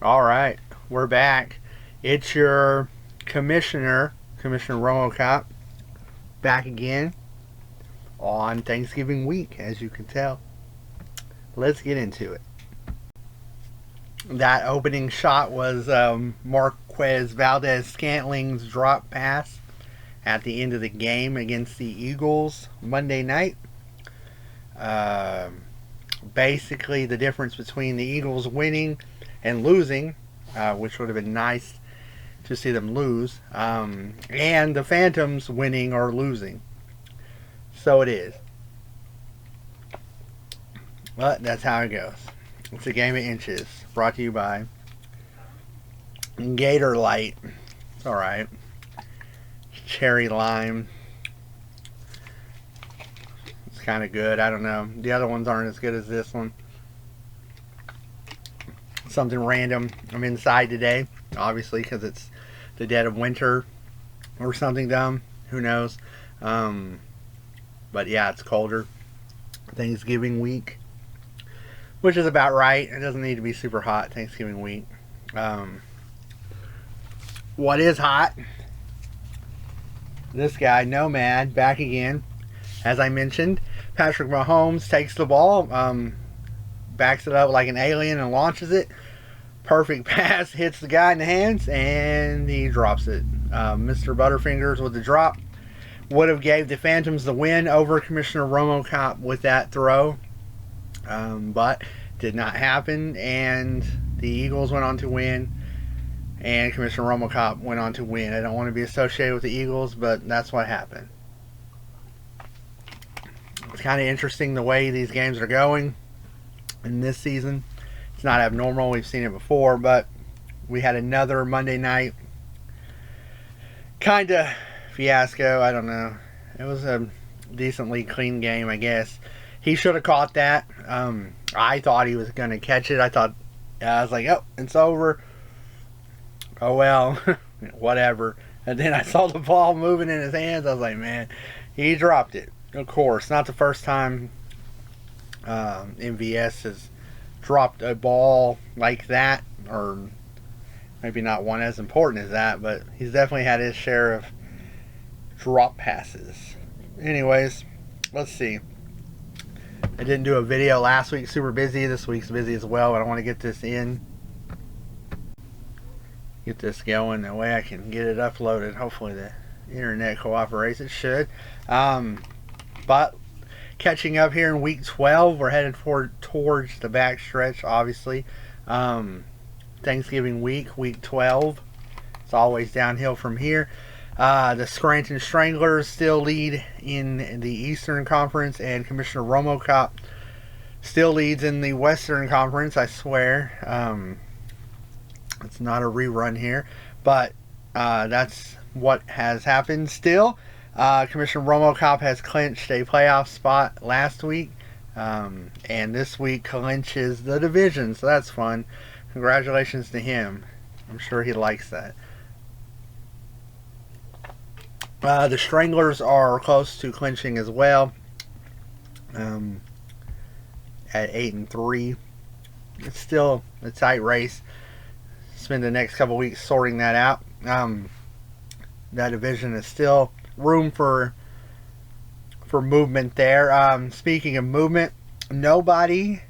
Alright, we're back. It's your Commissioner Romocop, back again on Thanksgiving week, as you can tell. Let's get into it. That opening shot was Marquez Valdez-Scantling's drop pass at the end of the game against the Eagles Monday night. Basically, the difference between the Eagles winning and losing, which would have been nice to see them lose, and the Phantoms winning or losing. So it is. But that's how it goes. It's a game of inches. Brought to you by Gator Light. It's alright. Cherry lime. It's kind of good. I don't know. The other ones aren't as good as this one. Something random. I'm inside today, obviously, because it's the dead of winter or something dumb. Who knows? But yeah, it's colder. Thanksgiving week, which is about right. It doesn't need to be super hot Thanksgiving week. What is hot? This guy, Nomad, back again. As I mentioned, Patrick Mahomes takes the ball, backs it up like an alien and launches it. Perfect pass, hits the guy in the hands, and he drops it. Mr. Butterfingers with the drop. Would have gave the Phantoms the win over Commissioner Romocop with that throw. But did not happen, and the Eagles went on to win, and Commissioner Romocop went on to win. I don't want to be associated with the Eagles, but that's what happened. It's kind of interesting the way these games are going in this season. It's not abnormal. We've seen it before, but we had another Monday night kind of fiasco. I don't know. It was a decently clean game, I guess. He should have caught that. I thought he was going to catch it. I was like, oh, it's over. Oh, well, whatever. And then I saw the ball moving in his hands. I was like, man, he dropped it. Of course, not the first time MVS has dropped a ball like that, or maybe not one as important as that, but he's definitely had his share of drop passes. Anyways, let's see. I didn't do a video last week. Super busy. This week's busy as well, but I want to get this in. Get this going. That way I can get it uploaded. Hopefully the internet cooperates. It should. But catching up here in week 12. We're headed towards the back stretch, obviously. Thanksgiving week 12. It's always downhill from here. The Scranton Stranglers still lead in the Eastern Conference, and Commissioner Romocop still leads in the Western Conference, I swear. It's not a rerun here, but that's what has happened still. Commissioner Romocop has clinched a playoff spot last week, and this week clinches the division, so that's fun. Congratulations to him. I'm sure he likes that. The Stranglers are close to clinching as well, at 8-3. It's still a tight race. Spend the next couple weeks sorting that out. That division is still room for movement there. Speaking of movement, nobody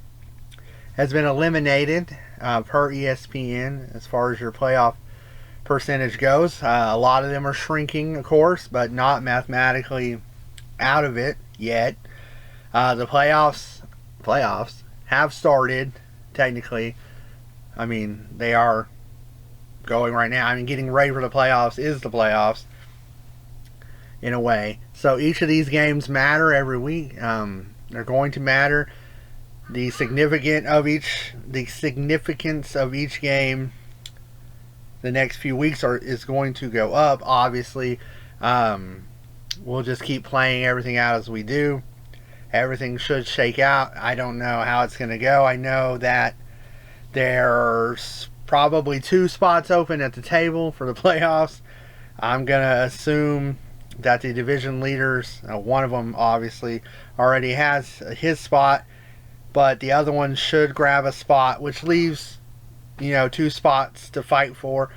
has been eliminated per ESPN as far as your playoff percentage goes. A lot of them are shrinking, of course, but not mathematically out of it yet. The playoffs have started, technically. I mean, they are going right now. I mean, getting ready for the playoffs is the playoffs, in a way. So each of these games matter every week. They're going to matter. The significance of each game the next few weeks is going to go up, obviously. We'll just keep playing everything out as we do. Everything should shake out. I don't know how it's going to go. I know that there's probably 2 spots open at the table for the playoffs. I'm going to assume that the division leaders, one of them obviously already has his spot, but the other one should grab a spot, which leaves 2 spots to fight for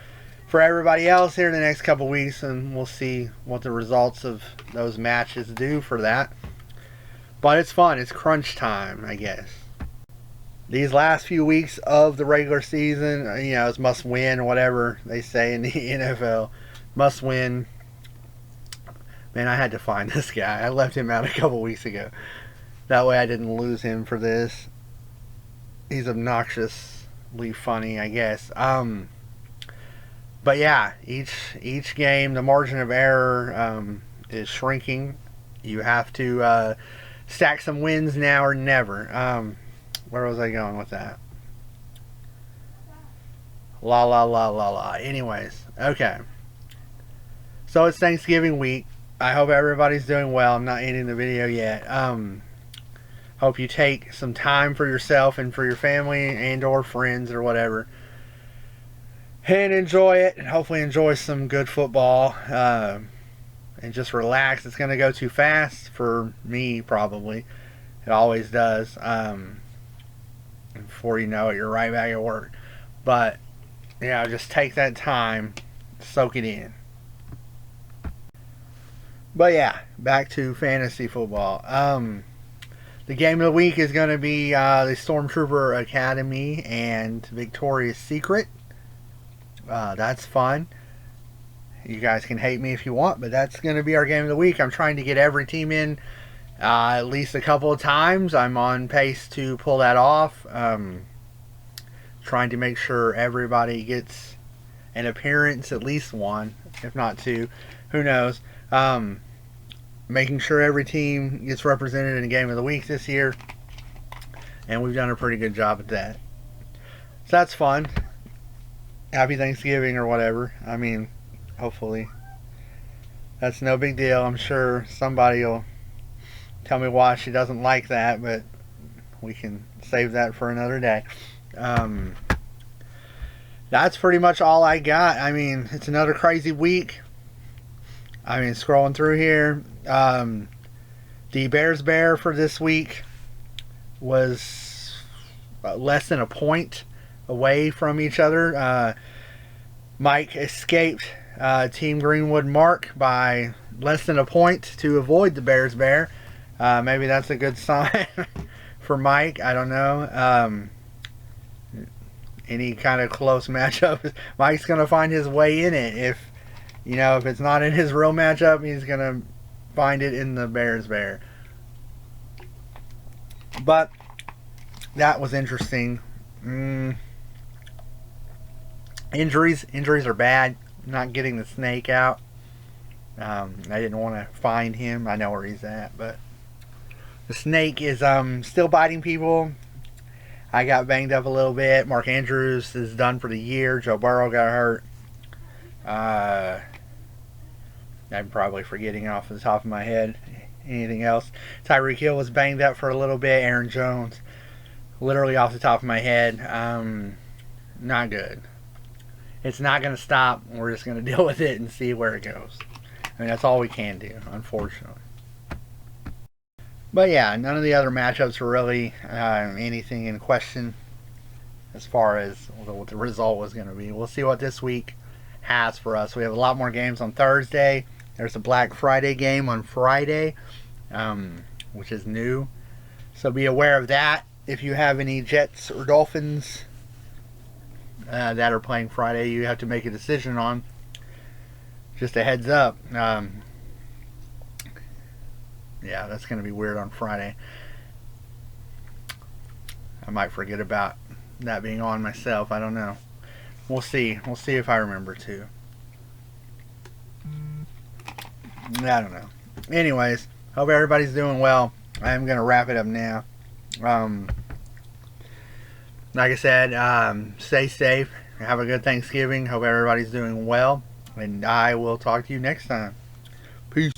everybody else here in the next couple weeks, and we'll see what the results of those matches do for that. But it's fun. It's crunch time, I guess. These last few weeks of the regular season, it's must win, whatever they say in the NFL. Must win. Man, I had to find this guy. I left him out a couple weeks ago. That way I didn't lose him for this. He's obnoxiously funny, I guess. But yeah, each game, the margin of error is shrinking. You have to stack some wins now or never. Where was I going with that? La la la la la. Anyways, okay. So it's Thanksgiving week. I hope everybody's doing well. I'm not ending the video yet. Hope you take some time for yourself and for your family and or friends or whatever. And enjoy it. And hopefully enjoy some good football. And just relax. It's going to go too fast for me, probably. It always does. Before you know it, you're right back at work. But, just take that time. Soak it in. But yeah, back to fantasy football. The game of the week is going to be the Stormtrooper Academy and Victoria's Secret. That's fun. You guys can hate me if you want, but that's going to be our game of the week. I'm trying to get every team in at least a couple of times. I'm on pace to pull that off. Trying to make sure everybody gets an appearance, at least one, if not two. Who knows? Making sure every team gets represented in the game of the week this year. And we've done a pretty good job at that. So that's fun. Happy Thanksgiving or whatever. I mean, hopefully. That's no big deal. I'm sure somebody will tell me why she doesn't like that, but we can save that for another day. That's pretty much all I got. I mean, it's another crazy week. I mean, scrolling through here, the Bears for this week was less than a point away from each other. Mike escaped Team Greenwood Mark by less than a point to avoid the Bears. Maybe that's a good sign for Mike. I don't know. Any kind of close matchup, Mike's going to find his way in it. If it's not in his real matchup, he's going to find it in the Bears. But that was interesting. Injuries are bad. Not getting the snake out. I didn't want to find him. I know where he's at, but the snake is still biting people. I got banged up a little bit. Mark Andrews is done for the year. Joe Burrow got hurt. I'm probably forgetting off the top of my head anything else. Tyreek Hill was banged up for a little bit. Aaron Jones, literally off the top of my head. Not good. It's not going to stop. We're just going to deal with it and see where it goes. I mean, that's all we can do, unfortunately. But yeah, none of the other matchups are really anything in question as far as what the result was going to be. We'll see what this week has for us. We have a lot more games on Thursday. There's a Black Friday game on Friday, which is new. So be aware of that. If you have any Jets or Dolphins that are playing Friday, you have to make a decision on. Just a heads up. Yeah, that's going to be weird on Friday. I might forget about that being on myself. I don't know. We'll see. We'll see if I remember to. I don't know. Anyways, hope everybody's doing well. I'm going to wrap it up now. Like I said, stay safe. Have a good Thanksgiving. Hope everybody's doing well. And I will talk to you next time. Peace.